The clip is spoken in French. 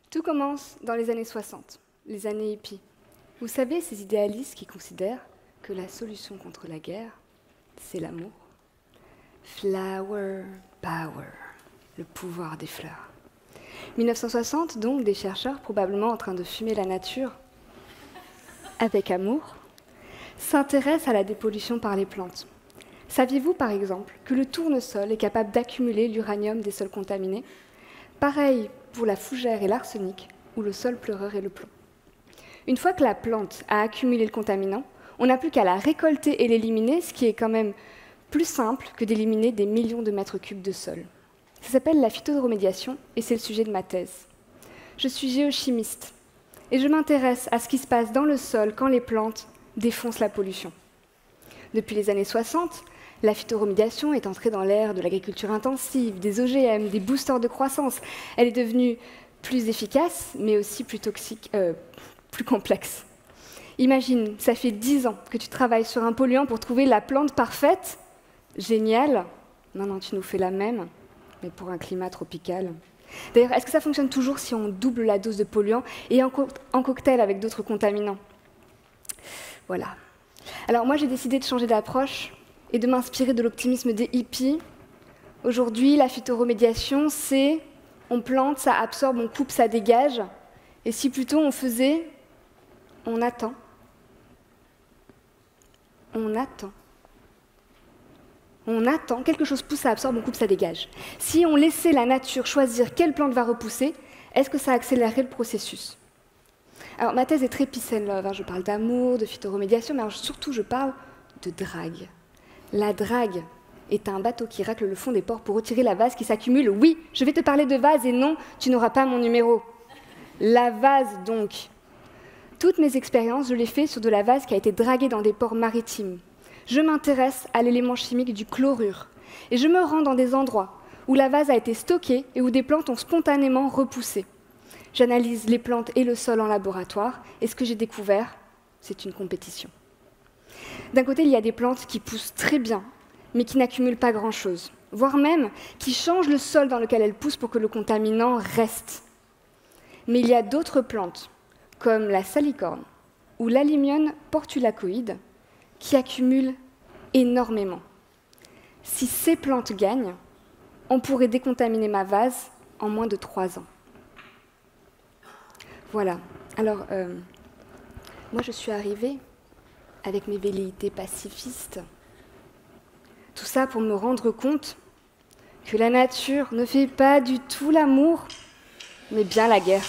Tout commence dans les années 60, les années hippies. Vous savez, ces idéalistes qui considèrent que la solution contre la guerre, c'est l'amour. Flower power, le pouvoir des fleurs. 1960, donc, des chercheurs, probablement en train de fumer la nature avec amour, s'intéressent à la dépollution par les plantes. Saviez-vous, par exemple, que le tournesol est capable d'accumuler l'uranium des sols contaminés? Pareil pour la fougère et l'arsenic, ou le sol pleureur et le plomb. Une fois que la plante a accumulé le contaminant, on n'a plus qu'à la récolter et l'éliminer, ce qui est quand même plus simple que d'éliminer des millions de mètres cubes de sol. Ça s'appelle la phytoremédiation et c'est le sujet de ma thèse. Je suis géochimiste et je m'intéresse à ce qui se passe dans le sol quand les plantes défoncent la pollution. Depuis les années 60, la phytoremédiation est entrée dans l'ère de l'agriculture intensive, des OGM, des boosters de croissance. Elle est devenue plus efficace, mais aussi plus toxique, plus complexe. Imagine, ça fait 10 ans que tu travailles sur un polluant pour trouver la plante parfaite. Génial. Non, tu nous fais la même, mais pour un climat tropical. D'ailleurs, est-ce que ça fonctionne toujours si on double la dose de polluant et en cocktail avec d'autres contaminants? Voilà. Alors moi, j'ai décidé de changer d'approche et de m'inspirer de l'optimisme des hippies. Aujourd'hui, la phytoremédiation, c'est on plante, ça absorbe, on coupe, ça dégage. Et si plutôt on faisait, on attend. On attend. On attend, quelque chose pousse, ça absorbe, on coupe, ça dégage. Si on laissait la nature choisir quelle plante va repousser, est-ce que ça accélérerait le processus? Alors ma thèse est très peace and love, je parle d'amour, de phytoremédiation, mais surtout je parle de drague. La drague est un bateau qui racle le fond des ports pour retirer la vase qui s'accumule. Oui, je vais te parler de vase et non, tu n'auras pas mon numéro. La vase, donc. Toutes mes expériences, je les fais sur de la vase qui a été draguée dans des ports maritimes. Je m'intéresse à l'élément chimique du chlorure. Et je me rends dans des endroits où la vase a été stockée et où des plantes ont spontanément repoussé. J'analyse les plantes et le sol en laboratoire, et ce que j'ai découvert, c'est une compétition. D'un côté, il y a des plantes qui poussent très bien, mais qui n'accumulent pas grand-chose, voire même qui changent le sol dans lequel elles poussent pour que le contaminant reste. Mais il y a d'autres plantes, comme la salicorne ou l'Alimion portulacoïde, qui accumulent énormément. Si ces plantes gagnent, on pourrait décontaminer ma vase en moins de 3 ans. Voilà. Alors, moi, je suis arrivée avec mes velléités pacifistes. Tout ça pour me rendre compte que la nature ne fait pas du tout l'amour, mais bien la guerre.